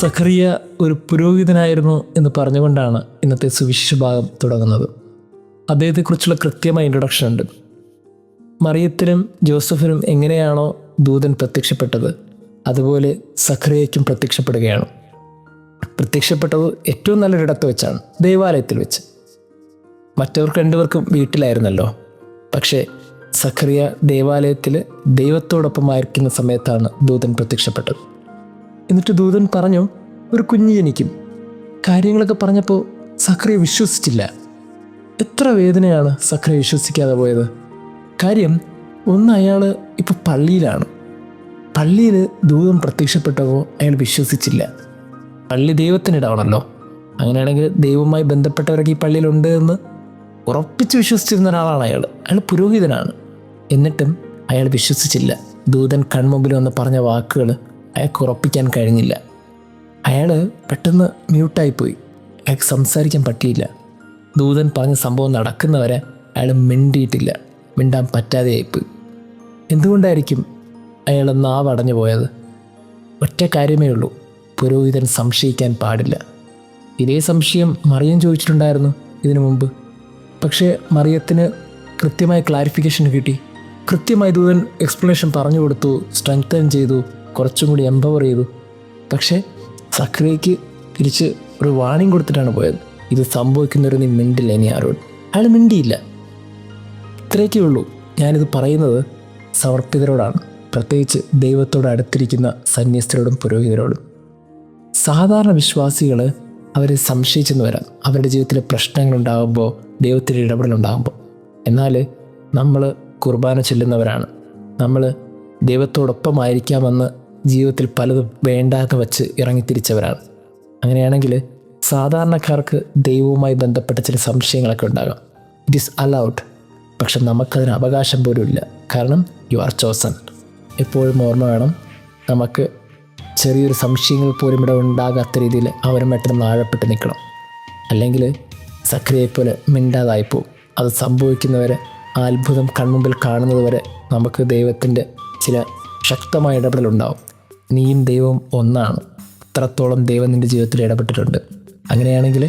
സഖറിയ ഒരു പുരോഹിതനായിരുന്നു എന്ന് പറഞ്ഞുകൊണ്ടാണ് ഇന്നത്തെ സുവിശേഷ ഭാഗം തുടങ്ങുന്നത്. അദ്ദേഹത്തെക്കുറിച്ചുള്ള കൃത്യമായ ഇൻട്രൊഡക്ഷൻ ഉണ്ട്. മറിയത്തിനും ജോസഫിനും എങ്ങനെയാണോ ദൂതൻ പ്രത്യക്ഷപ്പെട്ടത്, അതുപോലെ സഖറിയയ്ക്കും പ്രത്യക്ഷപ്പെടുകയാണ്. പ്രത്യക്ഷപ്പെട്ടത് ഏറ്റവും നല്ലൊരിടത്ത് വെച്ചാണ്, ദേവാലയത്തിൽ വെച്ച്. മറ്റവർക്ക് രണ്ടുപേർക്കും വീട്ടിലായിരുന്നല്ലോ. പക്ഷേ സഖറിയ ദേവാലയത്തിൽ ദൈവത്തോടൊപ്പമായിരിക്കുന്ന സമയത്താണ് ദൂതൻ പ്രത്യക്ഷപ്പെട്ടത്. എന്നിട്ട് ദൂതൻ പറഞ്ഞു, ഒരു കുഞ്ഞ് ജനിക്കും. കാര്യങ്ങളൊക്കെ പറഞ്ഞപ്പോൾ സഖറിയ വിശ്വസിച്ചില്ല. എത്ര വേദനയാണ് സഖറിയ വിശ്വസിക്കാതെ പോയത്. കാര്യം ഒന്ന്, അയാൾ ഇപ്പോൾ പള്ളിയിലാണ്. പള്ളിയിൽ ദൂതൻ പ്രത്യക്ഷപ്പെട്ടപ്പോൾ അയാൾ വിശ്വസിച്ചില്ല. പള്ളി ദൈവത്തിനിടാണല്ലോ. അങ്ങനെയാണെങ്കിൽ ദൈവവുമായി ബന്ധപ്പെട്ടവരൊക്കെ ഈ പള്ളിയിലുണ്ട് എന്ന് ഉറപ്പിച്ച് വിശ്വസിച്ചിരുന്ന ഒരാളാണ് അയാൾ. അയാൾ പുരോഹിതനാണ്. എന്നിട്ടും അയാൾ വിശ്വസിച്ചില്ല. ദൂതൻ കൺമുമ്പിൽ വന്ന് പറഞ്ഞ വാക്കുകൾ അയാൾക്ക് ഉറപ്പിക്കാൻ കഴിഞ്ഞില്ല. അയാൾ പെട്ടെന്ന് മ്യൂട്ടായിപ്പോയി. അയാൾക്ക് സംസാരിക്കാൻ പറ്റിയില്ല. ദൂതൻ പറഞ്ഞ സംഭവം നടക്കുന്നവരെ അയാൾ മിണ്ടിയിട്ടില്ല. മിണ്ടാൻ പറ്റാതെയായിപ്പോയി. എന്തുകൊണ്ടായിരിക്കും അയാൾ നാവടഞ്ഞു പോയത്? ഒറ്റ കാര്യമേ ഉള്ളൂ, പുരോഹിതൻ സംശയിക്കാൻ പാടില്ല. ഇതേ സംശയം മറിയം ചോദിച്ചിട്ടുണ്ടായിരുന്നു ഇതിനു മുമ്പ്. പക്ഷേ മറിയത്തിന് കൃത്യമായ ക്ലാരിഫിക്കേഷൻ കിട്ടി. കൃത്യമായി ദൂതൻ എക്സ്പ്ലനേഷൻ പറഞ്ഞു കൊടുത്തു, സ്ട്രെങ്തൻ ചെയ്തു, കുറച്ചും കൂടി എംപവർ ചെയ്തു. പക്ഷേ സഖറിയയ്ക്ക് തിരിച്ച് ഒരു വാണിംഗ് കൊടുത്തിട്ടാണ് പോയത്. ഇത് സംഭവിക്കുന്നവർ നീ മിണ്ടില്ല ഇനി ആരോട്. അയാൾ മിണ്ടിയില്ല. ഇത്രയൊക്കെ ഉള്ളൂ. ഞാനിത് പറയുന്നത് സമർപ്പിതരോടാണ്, പ്രത്യേകിച്ച് ദൈവത്തോട് അടുത്തിരിക്കുന്ന സന്യസ്തരോടും പുരോഹിതരോടും. സാധാരണ വിശ്വാസികൾ അവരെ സംശയിച്ചെന്ന് വരാം, അവരുടെ ജീവിതത്തിലെ പ്രശ്നങ്ങളുണ്ടാകുമ്പോൾ, ദൈവത്തിൻ്റെ ഇടപെടലുണ്ടാകുമ്പോൾ. എന്നാൽ നമ്മൾ കുർബാന ചെല്ലുന്നവരാണ്. നമ്മൾ ദൈവത്തോടൊപ്പമായിരിക്കാമെന്ന് ജീവിതത്തിൽ പലതും വേണ്ടാതെ വച്ച് ഇറങ്ങിത്തിരിച്ചവരാണ്. അങ്ങനെയാണെങ്കിൽ സാധാരണക്കാർക്ക് ദൈവവുമായി ബന്ധപ്പെട്ട ചില സംശയങ്ങളൊക്കെ ഉണ്ടാകാം. It is allowed. പക്ഷെ നമുക്കതിന് അവകാശം പോലും ഇല്ല. കാരണം യു ആർ ചോസൺ. എപ്പോഴും ഓർമ്മ വേണം, നമുക്ക് ചെറിയൊരു സംശയങ്ങൾ പോലും ഇവിടെ ഉണ്ടാകാത്ത രീതിയിൽ അവരുമായിട്ട് നമ്മൾ ആഴപ്പെട്ട് നിൽക്കണം. അല്ലെങ്കിൽ സഖറിയെപ്പോലെ മിണ്ടാതായിപ്പോവും. അത് സംഭവിക്കുന്നവരെ, ആ അത്ഭുതം കൺമുമ്പിൽ കാണുന്നത് വരെ നമുക്ക് ദൈവത്തിൻ്റെ ചില ശക്തമായ ഇടപെടലുണ്ടാവും. നീയും ദൈവവും ഒന്നാണ്. അത്രത്തോളം ദൈവം നിൻ്റെ ജീവിതത്തിൽ ഇടപെട്ടിട്ടുണ്ട്. അങ്ങനെയാണെങ്കിൽ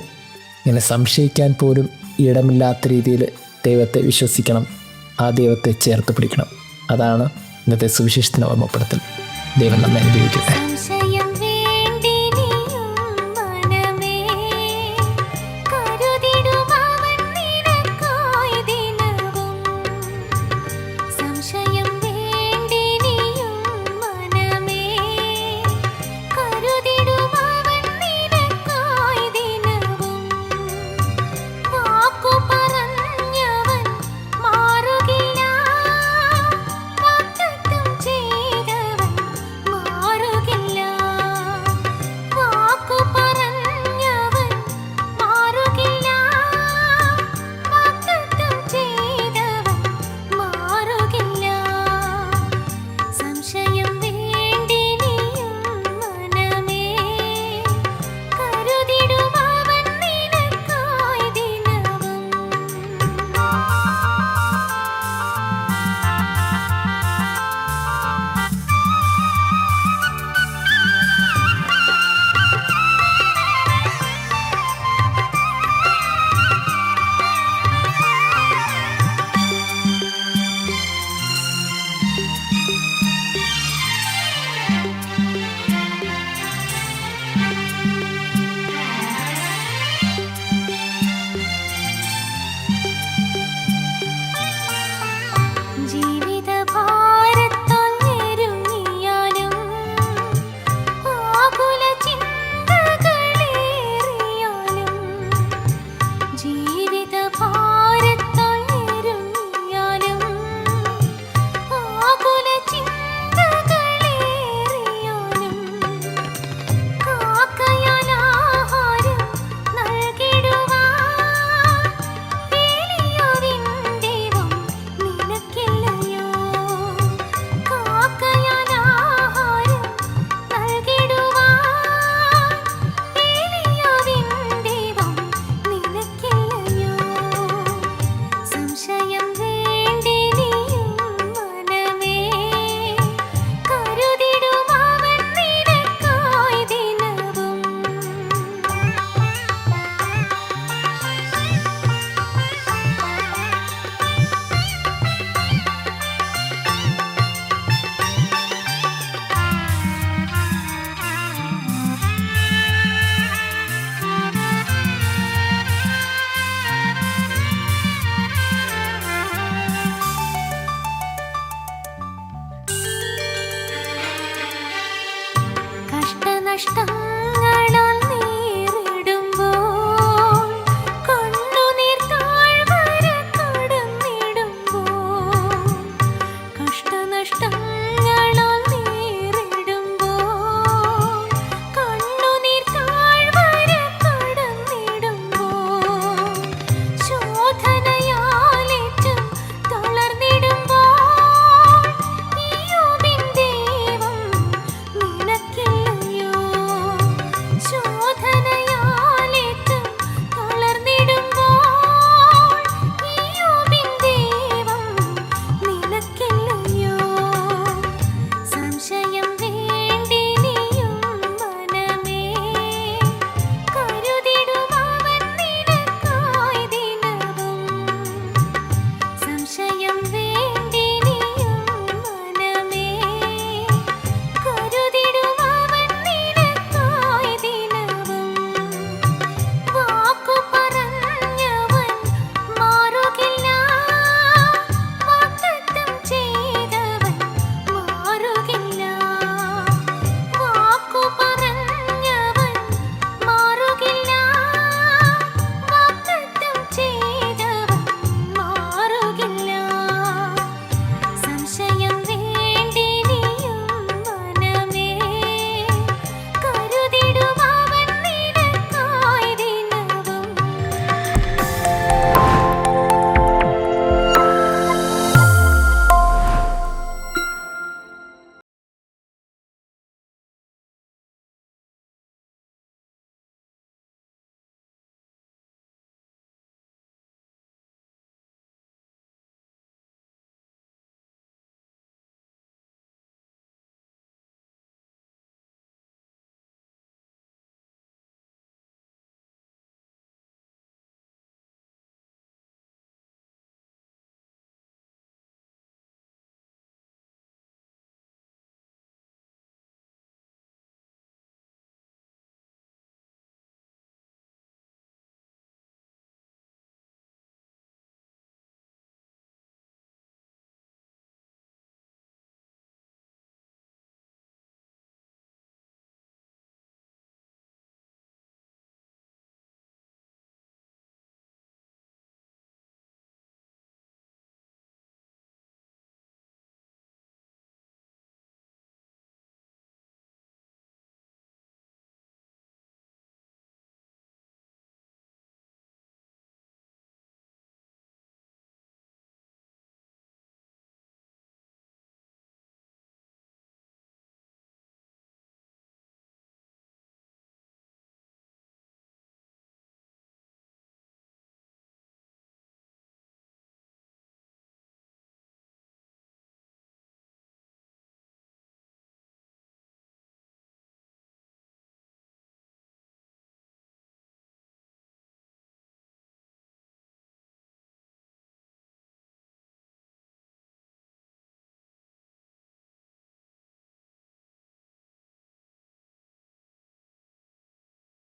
ഇങ്ങനെ സംശയിക്കാൻ പോലും ഇടമില്ലാത്ത രീതിയിൽ ദൈവത്തെ വിശ്വസിക്കണം. ആ ദൈവത്തെ ചേർത്ത് പിടിക്കണം. അതാണ് ഇന്നത്തെ സുവിശേഷത്തിന് ഓർമ്മപ്പെടുത്തൽ. ദൈവം നമ്മെ അനുഗ്രഹിക്കട്ടെ.